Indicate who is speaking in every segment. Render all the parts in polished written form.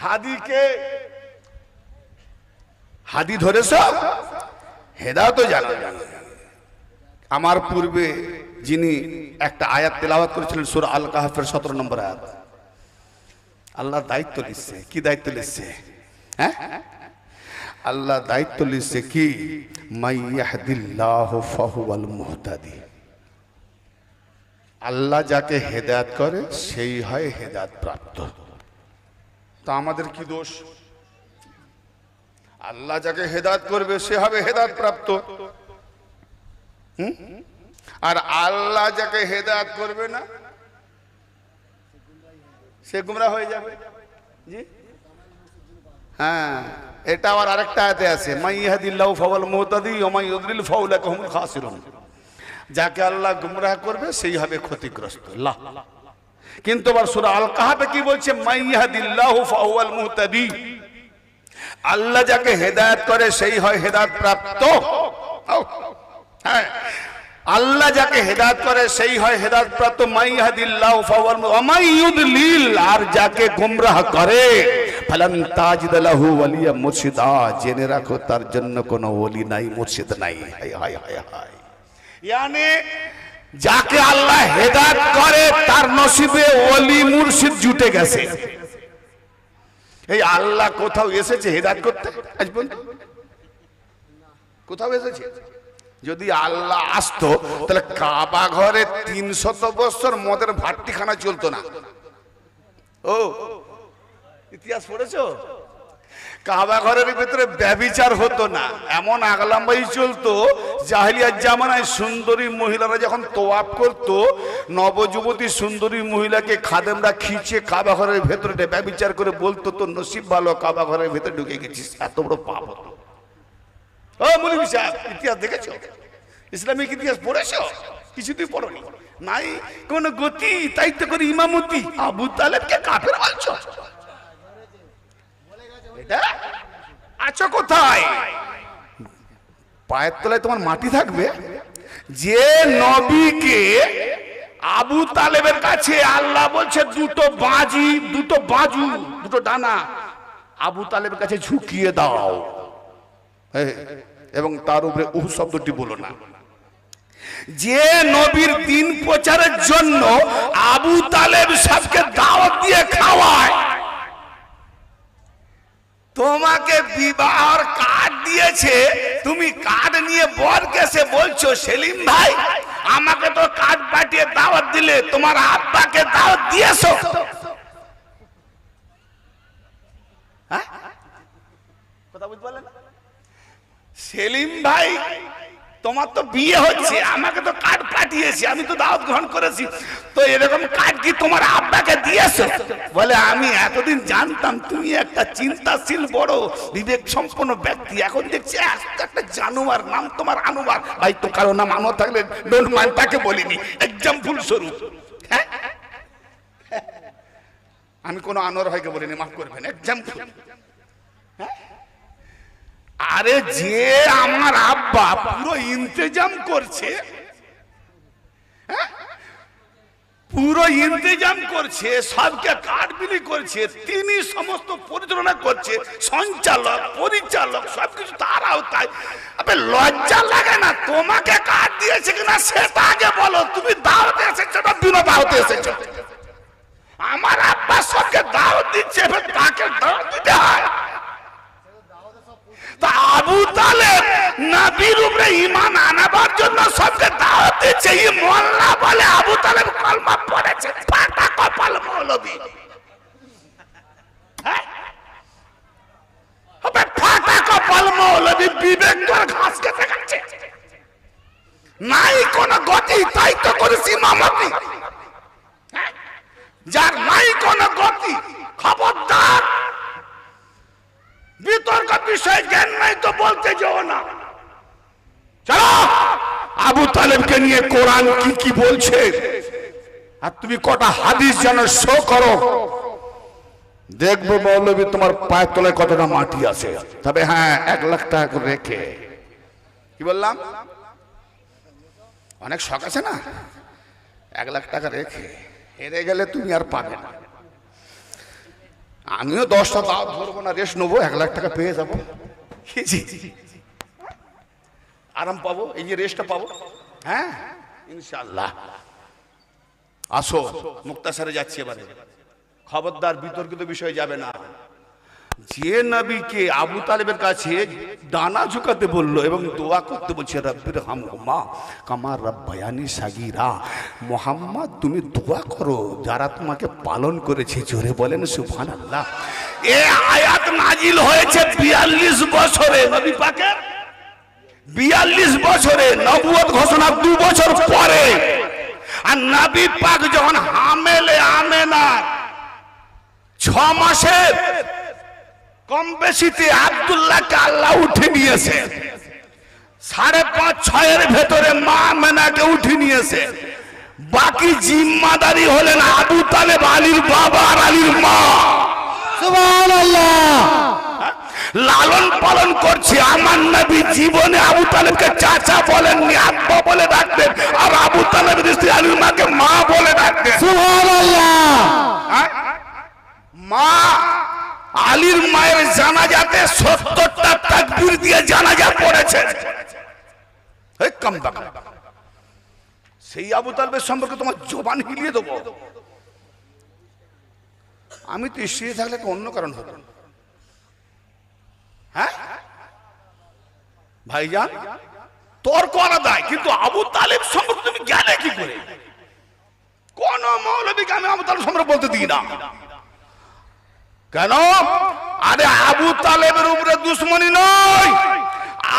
Speaker 1: হাদিকে হাদি ধরেছ, হেদায়েত জানা। আমার পূর্বে যিনি একটা আয়াত তেলাওয়াত করেছিলেন সূরা আল কাহফের 17 নম্বর আয়াত, আল্লাহ দায়িত্ব নিচ্ছে। কি দায়িত্ব নিচ্ছে? হ্যাঁ, আল্লাহ দায়িত্ব নিচ্ছে কি, মাইয়াহদিল্লাহু ফাহুয়াল মুহতাদি। আল্লাহ যাকে হেদায়েত করে সেই হয় হেদায়েত প্রাপ্ত। তা আমাদের কি দোষ? আল্লাহ যাকে হেদায়েত করবে সে হবে হেদায়েত প্রাপ্ত, আর আল্লাহ যাকে হেদায়েত করবে না সে গুমরাহ হয়ে যাবে। জি হ্যাঁ, এটা আবার আরেকটা আয়াতে আছে, মাইয়াহদিল্লাহু ফাহুয়াল মুহতাদি ওয়া মান ইউদ্লিল ফাউলাইকা হুমুল খাসিরুন। যাকে আল্লাহ গুমরাহ করবে সেই হবে ক্ষতিগ্রস্ত। আল্লাহ কিন্তু আবার সূরা আল কাহফে কি বলছে, মাইয়াহদিল্লাহু ফাহুয়াল মুহতাদি। আল্লাহ যাকে হেদায়েত করে সেই হয় হেদায়েত প্রাপ্ত। হ্যাঁ, আল্লাহ যাকে হেদায়েত করে সেই হয় হেদায়েত প্রাপ্ত। মাইয়াহদিল্লাহু ফাহুয়াল মুহতাদি ওয়া মান ইউদ্লিল, আর যাকে গুমরাহ করে ফালান তাজিদ লাহু ওয়ালিয়া মুরশিদা, জেনে রাখো তার জন্য কোনো ওলি নাই, মুর্শিদ নাই। হায় হায় হায় হায়, यानी যাকে আল্লাহ হেদায়েত করে তার নসিবে ওলি মুর্শিদ জুটে গেছে। এই আল্লাহ কোথাও এসেছে হেদায়েত করতে? আজ পর্যন্ত কোথাও এসেছে? যদি আল্লাহ আসতো তাহলে কাবা ঘরে 300 বছর মদের ভাট্টিখানা চলতো না। ও ইতিহাস পড়েছো? কাবা ঘরের ভিতরে ব্যভিচার হতো না, এমন আগলামবাই চলতো। জাহেলিয়াত জামানায় সুন্দরী মহিলারা যখন তোয়াফ করত, নবযুবতী সুন্দরী মহিলাকে খাদেমরা খিচে কাবা ঘরের ভেতরে ব্যভিচার করে বলতো তোর নসিব ভালো, কাবা ঘরের ভেতরে ঢুকে গেছিস। এত বড় পাপ হতো। ও মৌলভী সাহেব, ইতিহাস দেখেছো? ইসলামিক ইতিহাস পড়েছো? কিছুতেই পড়োনি, নাই কোন গতি। তাই তো করে ইমামতি আবু তালেবকে কাফের বলছো? আছো কোথায়? পায়ের তলায় তোমার মাটি থাকবে। যে নবীকে আবু তালেবের কাছে আল্লাহ বলছে দুটো বাজি, দুটো বাজু, দুটো ডানা আবু তালেবের কাছে ঝুঁকিয়ে দাও, এবং তার উপরে উহু শব্দটি বলো না। যে নবীর দিন প্রচারের জন্য আবু তালেব সবকে দাওয়াত দিয়ে খাওয়ায়, তোমাকে বিবাহর কার্ড দিয়েছে, তুমি কার্ড নিয়ে বরকে এসে বলছো সেলিম ভাই আমাকে তো কার্ড পাঠিয়ে দাওয়াত দিলে, তোমার আব্বাকে দাওয়াত দিয়েছো? হ্যাঁ, কথা বুঝতে পারলেন? সেলিম ভাই তোমার তো বিয়ে হচ্ছে, আমাকে তো কার্ড পাঠিয়েছি, আমি তো দাওয়াত গ্রহণ করেছি, তো এরকম কার্ড কি তোমার আব্বাকে দিয়েছো? বলে আমি এতদিন জানতাম তুমি একটা চিন্তাশীল বড় বিবেক সম্পন্ন ব্যক্তি, এখন দেখছি একটা জানোয়ার, নাম তোমার আনোয়ার। ভাই তো কারো নাম আনোয়ার থাকলে ডোন্ট মাইন্ড, তাকে বলিনি, এক্সাম্পল স্বরূপ। হ্যাঁ, আমি কোনো আনোয়ার ভাইকে বলিনি, মাফ করবেন, এক্সাম্পল। হ্যাঁ, আরে যে আমার আব্বা পুরো ইন্তজাম করছে, পুরো ইন্তজাম করছে, সবকে কার্ড বিলি করছে, তিনি সমস্ত পরিচালনা করছে, সঞ্চালক পরিচালক সবকিছু তার আওতায়। আবে লজ্জা লাগে না? তোমাকে কার্ড দিয়েছে কিনা সেটা আগে বলো। তুমি দাওয়াতে এসেছো না বিনা দাওয়াতে এসেছো? আমার আব্বা সবকে দাওয়াত দিচ্ছে, তাকে দাওয়াত দিতে হয়। আবু তালেব নবীর উপরে ঈমান আনাবার জন্য সবকে দাওয়াত দিচ্ছে। এই মোল্লা বলে আবু তালেব কলমা পড়েছে, ফাটা কপাল মৌলবী। হ্যাঁ, ফাটা কপাল মৌলবী, বিবেক তোর ঘাস খেতে গেছে, নাই কোন গতি, তাই তো করেছি ইমামতি। যার নাই কোন গতি, খবরদার, বিতর্ক বিষয় জ্ঞান নাই তো বলতে যাও না। চলো আবু তালেবকে নিয়ে কোরআন কি কি বলছে, আর তুমি কটা হাদিস জানো শো করো, দেখবো মৌলবী তোমার পায়ের তলায় কতটা মাটি আছে। তবে হ্যাঁ, 1 লাখ টাকা করে রেখে, কি বললাম, অনেক শখ আছে না, 1 লাখ টাকা রেখে হেরে গেলে তুমি আর পাবে না। আমিও 10টা দাওয়াত ধরবো না, রেস্ট নেবো, 1 লাখ টাকা পেয়ে যাবো, আরাম পাবো, এই যে রেস্টটা পাবো। হ্যাঁ ইনশাআল্লাহ। আসো মুক্তাসারে যাচ্ছি এবারে। খবরদার বিতর্কিত বিষয়ে যাবে না। যে নবীকে আবু তালেবের কাছে ডানা ঝুঁকাতে বললো এবং দোয়া করতে বলছে, রব্বির হামহুমা কামা রাব্বায়ানি সাগীরা, মুহাম্মদ তুমি দোয়া করো যারা তোমাকে পালন করেছে। জোরে বলেন সুবহানাল্লাহ। এই আয়াত নাজিল হয়েছে 42 বছরে, নবী পাকের 42 বছরে, নবুয়ত ঘোষণা 2 বছর পরে। আর নবী পাক যখন হামেলে আমেনা 6 মাসের কম বেশিতে আব্দুল্লাহকে আল্লাহ উঠে নিয়েছে, 5.5-6 ভেতরে মা আমেনাকে উঠে নিয়েছে। বাকি জিম্মাদারি হলেন আবু তালেব, আলীর বাবা আর আলীর মা। সুবহানাল্লাহ। লালন পালন করছে। আমার নবী জীবনে আবু তালেবকে চাচা বলেননি, আব্বা বলে ডাকতেন, আর আবু তালেবের স্ত্রী আলীর মাকে মা বলে ডাকতেন। সুবহানাল্লাহ। মা আলীর মায়ের জানাজাতে 70টা তাকবীর দিয়ে জানাজা পড়েছে। সেই আবু তালেবের সম্পর্কে তোমার জবান হিলিয়ে দেবো। আমি তো স্ত্রী থাকলে অন্য কারণ হতো। হ্যাঁ ভাইজান, তর্ক আলাদাই, কিন্তু আবু তালেব সম্পর্কে তুমি জ্ঞানে কি করে? কোন মৌলবীকে আমি আবু তালেব সম্পর্কে বলতে দিই না। কেন? আরে আবু তালেবের উপরে দুশ্মনী নয়,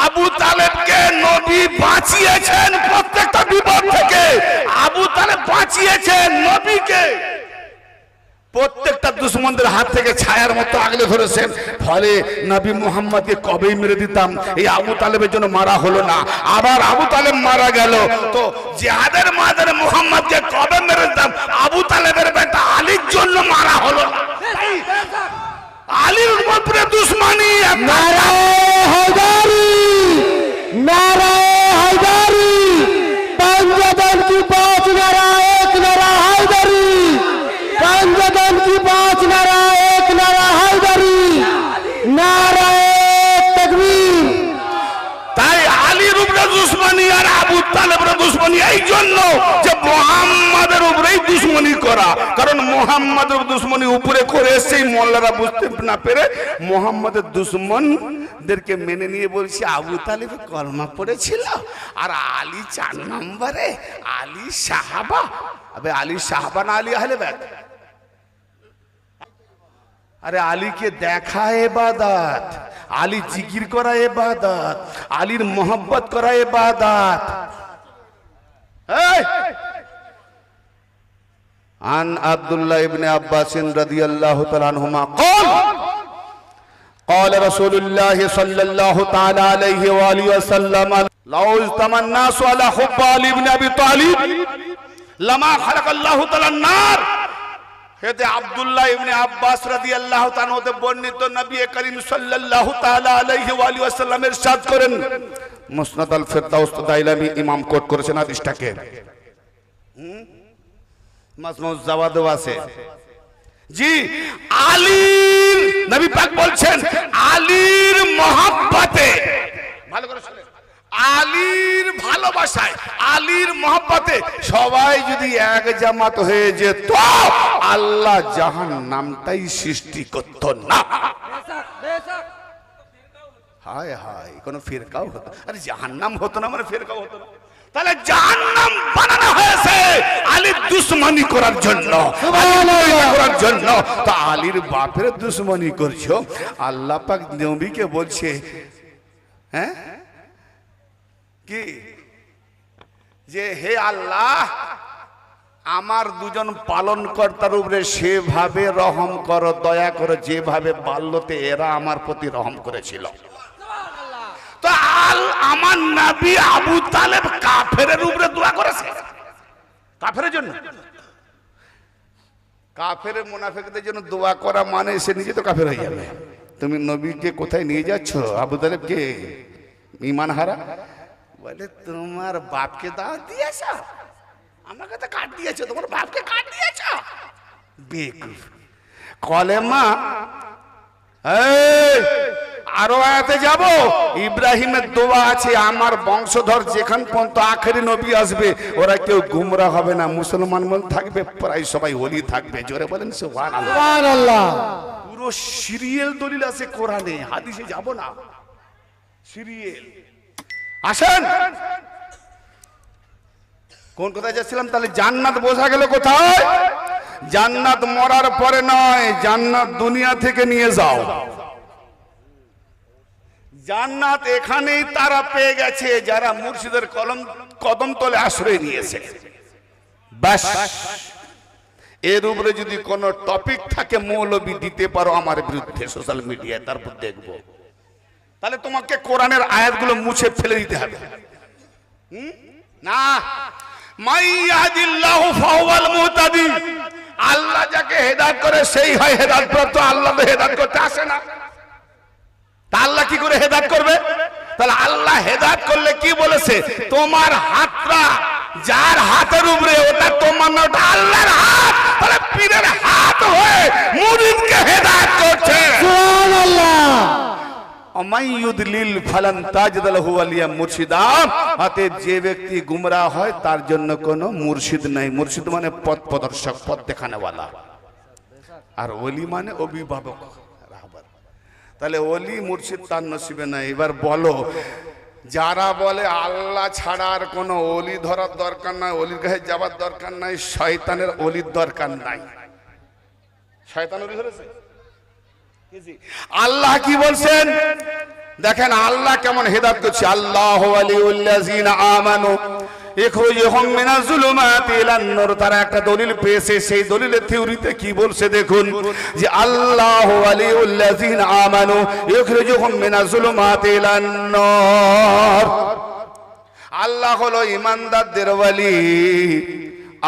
Speaker 1: আবু তালেবকে নবী বাঁচিয়েছেন প্রত্যেকটা বিপদ থেকে। আবু তালেব বাঁচিয়েছেন নবীকে প্রত্যেকটা দুশ্মনদের হাত থেকে ছায়ার মতো আগলে ধরেছেন। ফলে নবী মুহাম্মদকে কবেই মেরে দিতাম, এই আবু তালেবের জন্য মারা হলো না। আবার আবু তালেব মারা গেল, তো জিহাদের ময়দানে মুহাম্মদকে কবে মেরে দিতাম? আবু তালেবের বেটা আলীর জন্য মারা হলো না। আলীর উপরে দুশ্মনী।
Speaker 2: নারায়ে হায়দারি, নারায়ে হায়দারি, पंजदन की 5 नारा, 1 नारा हैदरी, पंजदन की 5 नारा, 1 नारा हैदरी, नाराए तकबीर।
Speaker 1: তাই আলীর উপরে দুশ্মনী আর আবু তালেবের দুশ্মনী এই জন্য যে মুহাম্মাদের উপরেই দুশ্মনী করা। কারণ মুহাম্মাদের দুশ্মনী উপরে করে সেই মোল্লারা বুঝতে না পেরে মুহাম্মাদের দুশ্মনদেরকে মেনে নিয়ে বলছি আবু তালেব কলমা পড়েছিল আর আলী 4 নম্বরে, আলী সাহাবা। আবে আলী সাহাবা না আলী আহলে বাইত? আরে আলীকে দেখা ইবাদত, আলী জিকির করা ইবাদত, আলীর মোহব্বত করা ইবাদত। আন আব্দুল্লাহ ইবনে আব্বাস রাদিয়াল্লাহু তাআলা আনহুমা قال قال رسول الله صلى الله تعالى عليه واله وسلم لو اجتمع الناس على حب علي بن ابي طالب لما خلق الله تعالى النار। হেতে আব্দুল্লাহ ইবনে আব্বাস রাদিয়াল্লাহু তাআলা হতে বর্ণিত, নবী করিম সাল্লাল্লাহু তাআলা আলাইহি ওয়া আলিহি ওয়াসাল্লাম ইরশাদ করেন, মুসনাদ আল ফিরদাউস দাইলামি ইমাম কোট করেছেন হাদিসটাকে। মাজমুজ জাওয়াদ আছে জি। আলীর নবী পাক বলছেন আলীর মহব্বতে, ভালো করে শুনেন, আলীর ভালোবাসায়, আলীর মহব্বতে সবাই যদি এক জামাত হয়ে যেত আল্লাহ জাহান্নামটাই সৃষ্টি করত না। হায় হায়, কোন ফিরকাও হতো? আরে জাহান্নাম হতো না মানে ফিরকাও হতো না? তাহলে জাহান্নাম বানানো হয়েছে আলীর দুশ্মনী করার জন্য, করার জন্য। তো আলীর বাপের দুশ্মনী করছো। আল্লাহ পাক নবীকে বলছে, হ্যাঁ কি যে হে আল্লাহ, আমার 2জন পালন কর্তার উপরে সেভাবে রহম করো, দয়া করো যেভাবে বাল্যতে এরা আমার প্রতি রহম করেছিল। তো আমার নবী আবু তালেব কাফেরের উপরে দোয়া করেছে, কাফেরের জন্য। কাফের মুনাফিকদের জন্য দোয়া করা মানে সে নিজে তো কাফের হয়ে যাবে। তুমি নবীকে কোথায় নিয়ে যাচ্ছ? আবু তালেবকে ঈমান হারা বলে, তোমার বাপকে দাওয়াত দিয়েছ, আমাকে তো কাট দিয়েছ, তোমার বাপকে কাট দিয়েছ। বেকুফ, কলেমা এই আরো আয়াতে যাব ইব্রাহিমের দোয়া আছে আমার বংশধর যেখান পর্যন্ত আখেরি নবী আসবে ওরা কেউ গুমরা হবে না, মুসলমান মন থাকবে, প্রায় সবাই ওলি থাকবে। জোরে বলেন সুবহানাল্লাহ।
Speaker 2: সুবহানাল্লাহ।
Speaker 1: পুরো সিরিয়াল দলিল আছে কোরআনে, হাদিসে যাব না, সিরিয়াল। আসেন কোন কথায় যাচ্ছিলাম? তাহলে জান্নাত বোঝা গেল কোথায়? জান্নাত মরার পরে নয়, জান্নাত দুনিয়া থেকে নিয়ে যাও। জান্নাত এখানেই তারা পেয়ে গেছে যারা মুর্শিদের কদম তলে আশ্রয় নিয়েছে। বাস এর উপরে যদি কোনো টপিক থাকে মৌলবী দিতে পারো আমার বিরুদ্ধে সোশ্যাল মিডিয়ায়, তারপর দেখবো। তাহলে তোমাকে কোরআনের আয়াতগুলো মুছে ফেলে দিতে হবে। না, মাইয়াদিল্লাহু ফাহুয়াল মুহতাদি, আল্লাহ যাকে হেদায়েত করে সেই হয় হেদায়েত প্রাপ্ত। আল্লাহ তো হেদায়েত করতে আসে না, তা আল্লাহ কি করে হেদায়েত করবে? তাহলে আল্লাহ হেদায়েত করলে কি বলেছে? তোমার হাতটা যার হাতের উপরে ওটা তোমার না, ওটা আল্লাহর হাত। তাহলে পীরের হাত হয়ে মুরিদকে হেদায়েত করছে।
Speaker 2: সুবহানাল্লাহ।
Speaker 1: অমাইয়ুদলিল ফালান তাজিদ লাহু ওয়ালিয়া মুরশিদা, অতএব যে ব্যক্তি গুমরাহ হয় তার জন্য কোনো মুর্শিদ নাই। মুর্শিদ মানে পথ প্রদর্শক, পথ দেখানেওয়ালা, আর ওলি মানে অভিভাবক, রাহবার। তাহলে ওলি মুর্শিদ তার নসিবে নাই। এবার বলো, যারা বলে আল্লাহ ছাড়া আর কোনো ওলি ধরার দরকার নাই, ওলির কাছে যাবার দরকার নাই, শয়তানের ওলির দরকার নাই, শয়তান ওলি ধরেছে। আল্লাহ কি বলছেন দেখেন, আল্লাহ কেমন হেদায়েত করছে। আল্লাহু ওয়ালিউল্লাযিনা আমানু ইখরুজুহুম মিনাজ যুলুমাতি ইলান নূর। তারা একটা দলিল পেয়েছে, সেই দলিলের থিওরিতে কি বলছে দেখুন, যে আল্লাহু ওয়ালিউল্লাযিনা আমানু ইখরুজুহুম মিনাজ যুলুমাতি ইলান নূর। আল্লাহ হলো ঈমানদারদের ওয়ালি,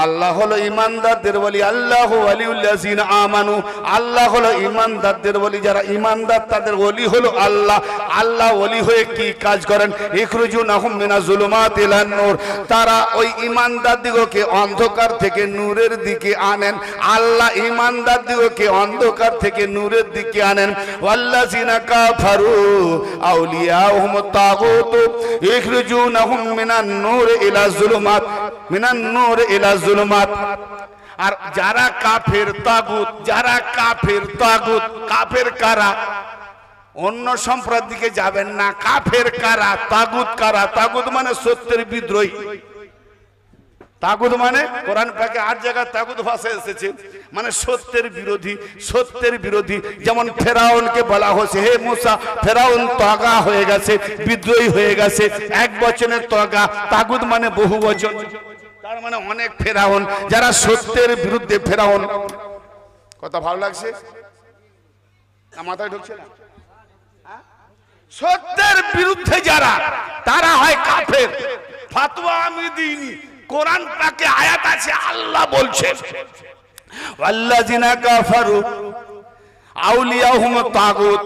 Speaker 1: আল্লাহ হলো ঈমানদারদের ওয়ালি। আল্লাহু ওয়ালিউল্লাযিনা আমানু, আল্লাহ হলো ঈমানদারদের ওয়ালি, যারা ঈমানদার তাদের ওয়ালি হলো আল্লাহ। আল্লাহ ওয়ালি হয়ে কি কাজ করেন? ইখরুজুনাহুম মিনাজ যুলুমাতি ইলান নূর, তারা ওই ঈমানদার দিগকে অন্ধকার থেকে নূরের দিকে আনেন। আল্লাহ ঈমানদার দিগকে অন্ধকার থেকে নূরের দিকে আনেন। ওয়াল্লাযিনা কাফারু আউলিয়াহুমুত তাগুত ইখরুজুনাহুম মিনান নূর ইলা যুলুমাত, মিনান নূর ইলা যুলুমাত। আর যারা কাফের তাগুত, যারা কাফের তাগুত, কাফের কারা? অন্য সম্প্রদায়ের দিকে যাবেন না। কাফের কারা? তাগুত কারা? তাগুত মানে সত্যের বিদ্রোহী। তাগুত মানে কোরআন পাকে 8 জায়গায় তাগুত ভাষা এসেছে, মানে সত্যের বিরোধী, সত্যের বিরোধী। যেমন ফেরাউনকে বলা হয়েছে, হে মুসা, ফেরাউন তগা হয়ে গেছে, বিদ্রোহী হয়ে গেছে। এক বচনের তগা, তাগুত মানে বহু বচন, তার মানে অনেক ফেরাউন, যারা সত্যের বিরুদ্ধে ফেরাউন। কথা ভালো লাগছে? মাথায় ঢুকছে না? সত্যের বিরুদ্ধে যারা, তারা হয় কাফের। ফাতোয়া আমি দিইনি, কোরআন পাকে আয়াত আছে, আল্লাহ বলছেন ওয়াল্লাযিনা কাফারু আউলিয়াহুমুত তাগুত।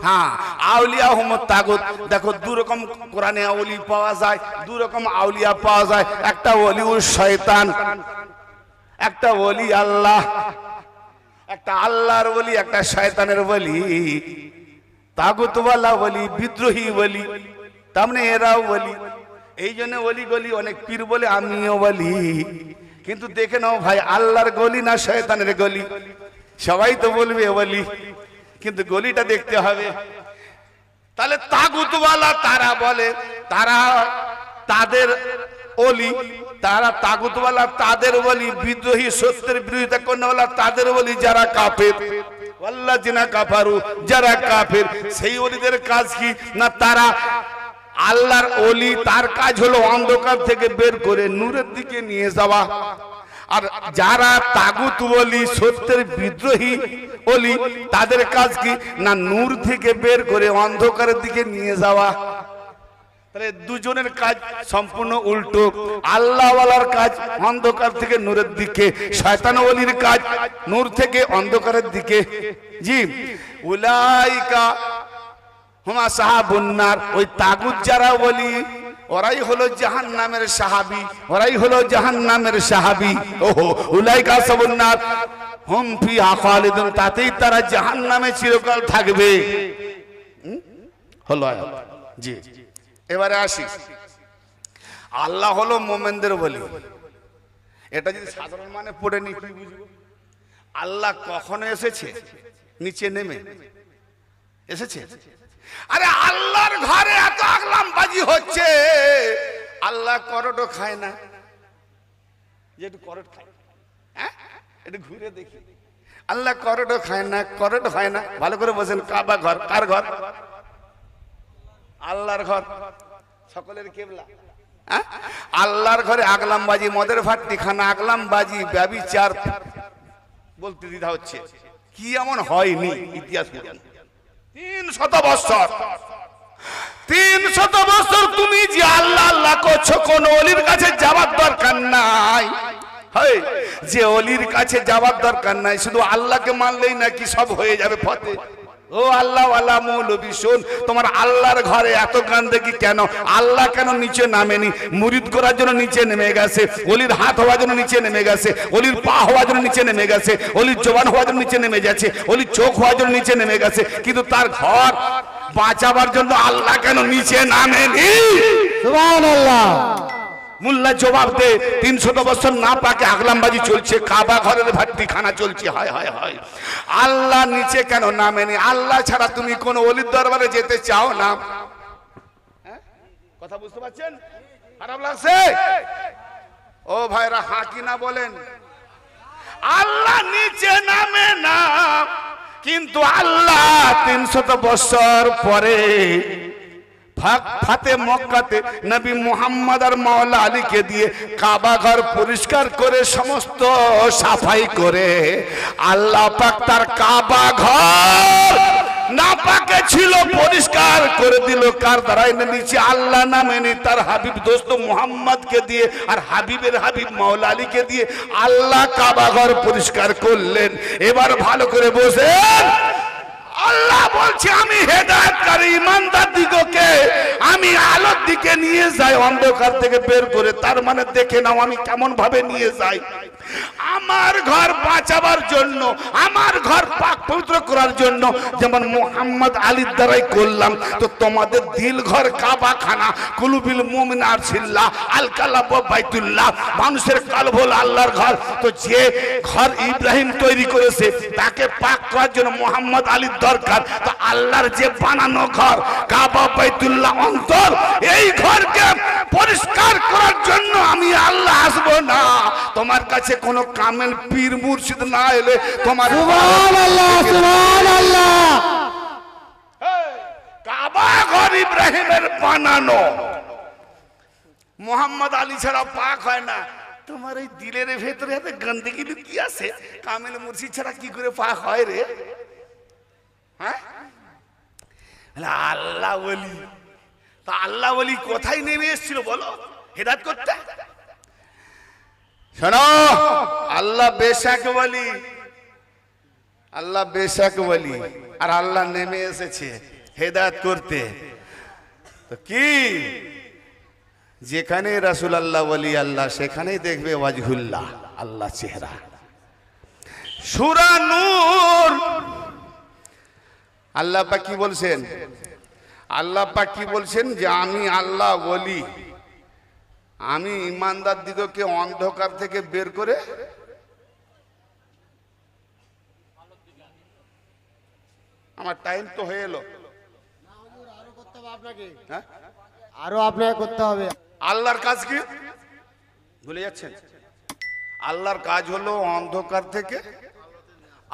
Speaker 1: হ্যাঁ, আউলিয়াহুমুত তাগুত। দেখো দু রকম কোরআনে আউলি পাওয়া যায়, দু রকম আউলিয়া পাওয়া যায়। একটা ওলিউল শয়তান, একটা ওলি আল্লাহ। একটা আল্লাহর ওলি, একটা শয়তানের ওলি। তাগুতওয়ালা ওলি, বিদ্রোহী ওলি, তার মানে এরাও ওলি। এই জন্য ওলি গলি অনেক পীর বলে আমিও বলি, কিন্তু দেখে নাও ভাই, আল্লাহর গলি না শয়তানের গলি? সবাই তো বলবে ওলি, কিন্তু গলিটা দেখতে হবে। তাহলে তাগুতওয়ালা তারা বলে তারা তাদের ওলি, তারা তাগুতওয়ালা তাদের ওলি, বিদ্রোহী সত্যের বিরোধিতা করেওয়ালা তাদের ওলি, যারা কাফের। ওয়াল্লাযিনা কাফারু, যারা কাফের, সেই ওলিদের কাজ কি না? তারা আল্লাহর ওলি, তার কাজ হলো অন্ধকার থেকে বের করে নূরের দিকে নিয়ে যাওয়া। আর যারা তাগুত ওলি, সত্যের বিদ্রোহী ওলি, তাদের কাজ কি না? নূর থেকে বের করে অন্ধকারের দিকে নিয়ে যাওয়া। তাহলে দুজনের কাজ সম্পূর্ণ উল্টো। আল্লাহওয়ালার কাজ অন্ধকার থেকে নূরের দিকে, শয়তান ওলির কাজ নূর থেকে অন্ধকারের দিকে। জি, উলাইকা হুমা সাহাবুন নার। ওই তাগুত যারা ওলি, ওরাই হলো জাহান্নামের সাহাবী, ওরাই হলো জাহান্নামের সাহাবী। ওহো, উলাইকা সাহাবুন নার হুম ফিহা খালিদুন, তাতেই তারা জাহান্নামে চিরকাল থাকবে। হলো আয়াত। জি, এবারে আসি, আল্লাহ হলো মোমেনদের বলি। এটা যদি সাধারণ মানে পড়ে নি কি বুঝবো? আল্লাহ কখনো এসেছে নিচে নেমে এসেছে? আরে আল্লাহর ঘরে এত আগলামবাজি হচ্ছে, আল্লাহ করোটো খায় না? যে একটু করোট খায়, হ্যাঁ একটু ঘুরে দেখি, আল্লাহ করোটো খায় না? করোট হয় না? ভালো করে বসেন, কাবা ঘর কার ঘর? আল্লাহর ঘর, সকলের কেবলা। আল্লাহর ঘরে আগলামবাজি, মদের ভাট্টি খানা, আগলামবাজি, ব্যভিচার বলতে দ্বিধা হচ্ছে। কি এমন হয়নি ইতিহাস? 300 বছর, 300 বছর তুমি যে আল্লাহ আল্লাহ করছো, কোন ওলির কাছে যাওয়ার দরকার নাই। যে ওলির কাছে যাওয়ার দরকার নাই, শুধু আল্লাহকে মানলেই নাকি সব হয়ে যাবে ফতে? ও আল্লাহ ওয়ালা মৌলবী শোন, তোমার আল্লাহর ঘরে এত কান্দেকি কেন? আল্লাহ কেন নিচে নামেনি? মুরিদ করার জন্য নিচে নেমে গেছে, ওলির হাত হওয়ার জন্য নিচে নেমে গেছে, ওলির পা হওয়ার জন্য নিচে নেমে গেছে, ওলির জবান হওয়ার জন্য নিচে নেমে যাচ্ছে, ওলির চোখ হওয়ার জন্য নিচে নেমে গেছে, কিন্তু তার ঘর বাঁচাবার জন্য আল্লাহ কেন নিচে নামেনি?
Speaker 2: সুবহানাল্লাহ।
Speaker 1: মোল্লা জবাব দে, 300 বছর না পাকে আগলামবাজি চলছে, কাবা ঘরের ভাট্টি খানা চলছে। হয় হয় হয়, আল্লাহ নিচে কেন নামেনি? আল্লাহ ছাড়া তুমি কোন ওলির দরবারে যেতে চাও না? কথা বুঝতে পারছেন? খারাপ লাগছে? ও ভাইরা হাঁ কি না বলেন? আল্লাহ নিচে নামে না, কিন্তু আল্লাহ 300 বছর পরে ফাতে মক্কাতে নবী মুহাম্মদ আর মাওলা আলীকে দিয়ে কাবা ঘর পরিষ্কার করে সমস্ত সাফাই করে আল্লাহ পাক তার কাবা ঘর নাপাকে ছিল পরিষ্কার করে দিল। কার দ্বারাই না? নিচে আল্লাহ নামেনি, তার হাবিব দোস্ত মুহাম্মদকে দিয়ে আর হাবিবের হাবিব মাওলা আলীকে দিয়ে আল্লাহ কাবা ঘর পরিষ্কার করলেন। এবার ভালো করে বসেন, আল্লাহ বলছে আমি হেদায়েতকারী ইমানদার দিগকে আমি আলোর দিকে নিয়ে যাই, অন্ধকার থেকে বের করে। তার মানে দেখে নাও আমি কেমন ভাবে নিয়ে যাই। আমার ঘর বাঁচাবার জন্য, আমার ঘর পাক পবিত্র করার জন্য যেমন মুহাম্মদ আলীর দ্বারাই করলাম, তো তোমাদের দিল ঘর কাবা খানা, কুলুবিল মুমিন আরশিল্লাহ আল কালাব বাইতুল্লাহ, মানুষের কালব হল আল্লাহর ঘর। তো যে ঘর ইব্রাহিম তৈরি করেছে তাকে পাক করার জন্য মুহাম্মদ আলীর দরকার। তো আল্লাহর যে বানানো ঘর কাবা বাইতুল্লাহ অন্তর, এই ঘরকে পরিষ্কার করার জন্য আমি আল্লাহ আসবো না। তোমার কাছে কোন কামেল পীর মুর্শিদ না এলে তোমার
Speaker 2: সুবহানাল্লাহ, সুবহানাল্লাহ।
Speaker 1: কাবা ঘর ইব্রাহিমের বানানো, মুহাম্মদ আলী ছাড়া পাক হয় না। তোমার এই দিলের ভেতরে এত গন্ডগি কি আছে? কামেল মুর্শিদ ছাড়া কি করে পাক হয় রে? হ্যাঁ, আল্লাহ ওলি। তা আল্লাহ ওলি কোথায় নেমে এসেছিল বলো হেদায়েত করতে? শোনো, আল্লাহ বেশক ওলি, আল্লাহ বেশক ওলি, আর আল্লাহ নেমে এসেছে হেদায়েত করতে। তো কি, যেখানে রাসূলুল্লাহ ওলি আল্লাহ, সেখানেই দেখবে ওয়াজহুল্লাহ, আল্লাহ চেহারা। সূরা নূর আল্লাহ পাক কি বলছেন? আল্লাহ পাক কি বলছেন? যে আমি আল্লাহ ওলি, আমি ইমানদার দিগকে অন্ধকার থেকে বের করে আমার টাইম তো হয়ে এলো,
Speaker 2: আরো আপনাকে করতে হবে।
Speaker 1: আল্লাহর কাজ কি ভুলে যাচ্ছেন? আল্লাহর কাজ হলো অন্ধকার থেকে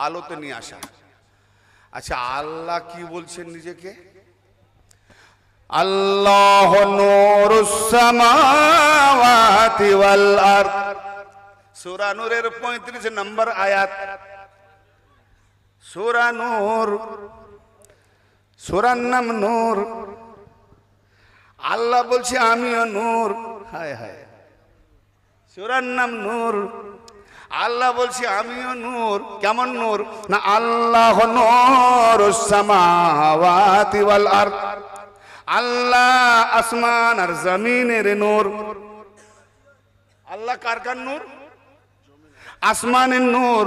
Speaker 1: আলোতে নিয়ে আসা। আচ্ছা, আল্লাহ কি বলছেন নিজেকে? আল্লাহ নূরুস সামাওয়াতি ওয়াল আরদ, সূরা নূরের 35 নম্বর আয়াত। সূরা নূর, সূরার নাম নূর। আল্লাহ বলছে আমিও নূর। হায় হায়, সূরার নাম নূর। আল্লাহ বলছে আমিও নূর। কেমন নূর? না আল্লাহ নূরুস সামাওয়াতি ওয়াল আরদ, আল্লাহ আসমান আর জমিনের নূর। আল্লাহ কার কার নূর? আসমানের নূর,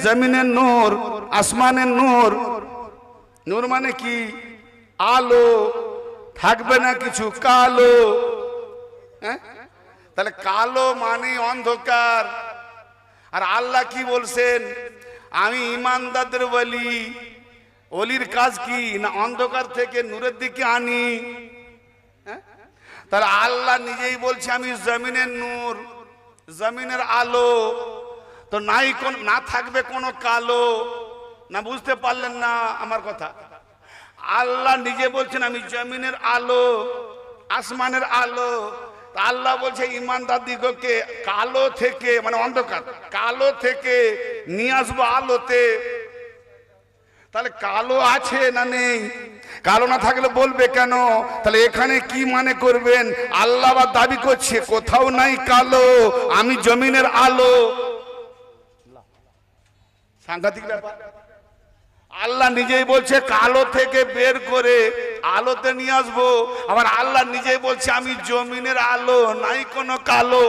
Speaker 1: জমিনের নূর, আসমানের নূর। নূর মানে কি? আলো, থাকবে না কিছু কালো। হ্যাঁ, তাহলে কালো মানে অন্ধকার। আর আল্লাহ কি বলছেন? আমি ইমানদারদের বলি, অলির কাজ কি না অন্ধকার থেকে নূরের দিকে আনি। তাহলে আল্লাহ নিজেই বলছে আমি জমিনের নূর, জমিনের আলো। তো নাই কোন না থাকবে কোনো কালো না। বুঝতে পারলেন না আমার কথা? আল্লাহ নিজে বলছেন আমি জমিনের আলো, আসমানের আলো। আল্লাহ বলছে ইমানদার দিগকে কালো থেকে মানে অন্ধকার, কালো থেকে নিয়ে আসবো আলোতে। তাহলে কালো আছে না নেই? কালো না থাকলে বলবে কেন? তাহলে এখানে কি মানে করবেন? আল্লাহ বা দাবি করছে কোথাও নাই কালো, আমি জমিনের আলো। সাংঘাতিক ব্যাপার। আল্লাহ নিজেই বলছে কালো থেকে বের করে আলোতে নিয়ে আসবো। আবার আল্লাহ নিজেই বলছে আমি জমিনের আলো, নাই কোনো কালো।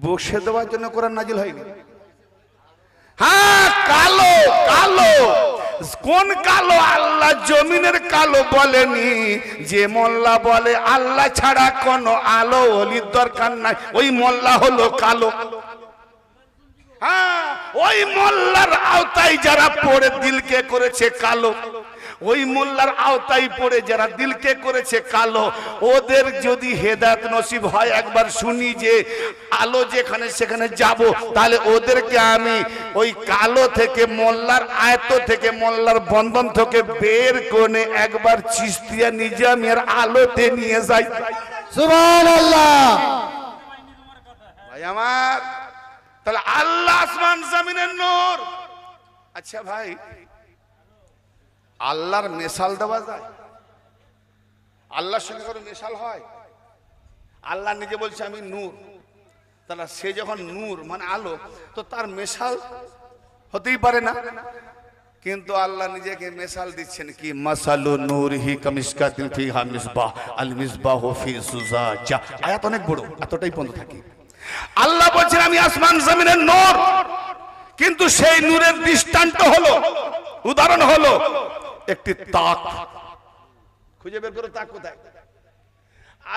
Speaker 1: বসে দেওয়ার জন্য কোরআন নাজিল হয়নি। হ্যাঁ, কালো কালো। কোন কালো? আল্লাহ জমিনের কালো বলেনি। যে মোল্লা বলে আল্লাহ ছাড়া কোনো আলো ওলির দরকার নাই, ওই মোল্লা হলো কালো। হ্যাঁ, ওই মোল্লার আওতায় যারা পড়ে দিলকে করেছে কালো, ওই মোল্লার আওতায় পড়ে যারা দিলকে করেছে কালো, ওদের যদি হেদায়েত নসিব হয়, একবার শুনি যে আলো যেখানে সেখানে যাব, তাহলে ওদেরকে আমি ওই কালো থেকে মোল্লার আয়ত থেকে মোল্লার বন্ধন থেকে বের করে একবার চিশতিয়া নিজামের আলোতে নিয়ে যাই।
Speaker 2: সুবহানাল্লাহ।
Speaker 1: ভাই আমার, তাহলে আল্লাহ আসমান জমিনের নূর। আচ্ছা ভাই, আল্লাহর মেশাল দেওয়া যায়? আল্লাহর সঙ্গে কোনো মেশাল হয়? আল্লাহ নিজে বলছে আমি নূর। তাহলে সে যখন নূর মানে আলো, তো তার মেশাল হতেই পারে না। কিন্তু আল্লাহ নিজেকে মেশাল দিচ্ছেন কি? মাসালু নূরিহি কামিশকাতিন ফিহা মিসবাহ আল মিসবাহু ফি জুজাজা। আয়াত অনেক বড়, এতটাই পর্যন্ত থাকে। আল্লাহ বলছেন আমি আসমান জমিনের নূর, কিন্তু সেই নূরের দৃষ্টান্ত হলো, উদাহরণ হলো একটি তাক। খুঁজে বের করো তাক কোথায়?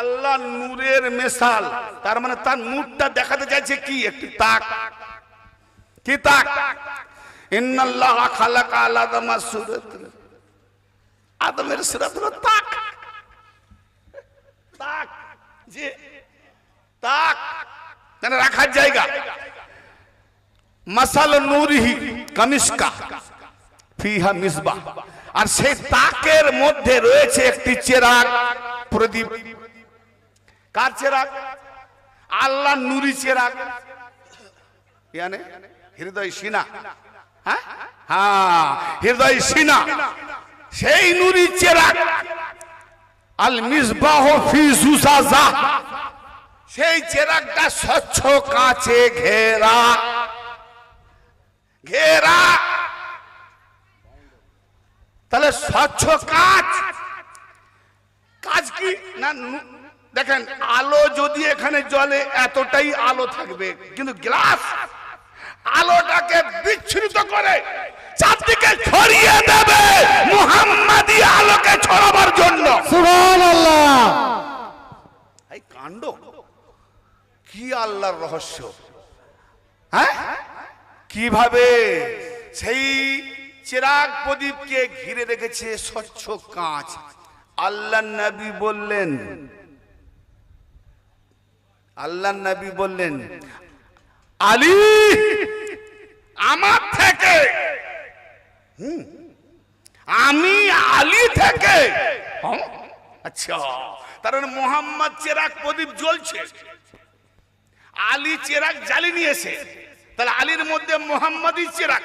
Speaker 1: আল্লাহ নূরের মেশাল, তার মানে তার নূরটা দেখাতে চাইছে কি? একটি তাক। কি তাক? ইন্নাল্লাহ খালাকা আলাদামা সূরাত, আদমের সূরাত হলো তাক। তাক যে তাক মানে রাখার জায়গা। মাসাল নূরিহি কামিশকা ফিহা মিসবাহ। আর সেই তাকের মধ্যে রয়েছে একটি চেরাগ, প্রদীপ। কার চেরাগ? আল্লাহ নূরি চেরাগ, মানে হৃদয় সিনা। হ্যাঁ হ্যাঁ, হৃদয় সিনা। সেই নূরি চেরাগ আল মিসবাহ ফি জুজাজা। সেই চেরাগটা স্বচ্ছ কাঁচে ঘেরা, ঘেরা। তাহলে স্বচ্ছ কাঁচ, কাঁচ কি না? দেখেন, আলো যদি এখানে জ্বলে এতটাই আলো থাকবে, কিন্তু গ্লাস আলোটাকে বিচ্ছুরিত করে চারদিকে ছড়িয়ে দেবে মুহাম্মাদি আলোকে ছড়াবার জন্য।
Speaker 2: সুবহানাল্লাহ।
Speaker 1: এই কাণ্ড কি আল্লাহর রহস্য! হ্যাঁ, কিভাবে সেই চিরাগ প্রদীপকে ঘিরে রেখেছে স্বচ্ছ কাঁচ। আল্লাহ নবী বললেন, আল্লাহ নবী বললেন আলী আমার থেকে, আমি আলী থেকে। আচ্ছা, তার মানে মোহাম্মদ চিরাগ প্রদীপ জ্বলছে, আলী চিরাগ জ্বালি নিয়েছে। তাহলে আলীর মধ্যে মোহাম্মদী চিরাগ।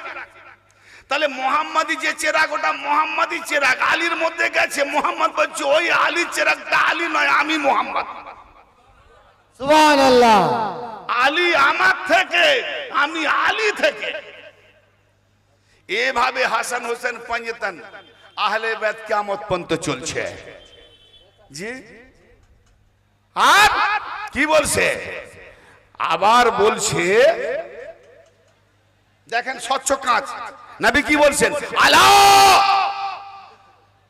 Speaker 1: তাহলে মোহাম্মদী যে চিরাগ, ওটা মোহাম্মদী চিরাগ আলীর মধ্যে গেছে। মোহাম্মদ বলছে ওই আলী চিরাগটা আলী নয়, আমি মোহাম্মদ।
Speaker 2: সুবহানাল্লাহ।
Speaker 1: আলী আমার থেকে, আমি আলী থেকে। এভাবে হাসান হোসেন পাঞ্জেতান আহলে বাইত কিয়ামত পর্যন্ত চলছে। জি, আর কি বলছে? আবার বলছে, দেখেন স্বচ্ছ কাঁচ, নবী কি বলছেন, আলা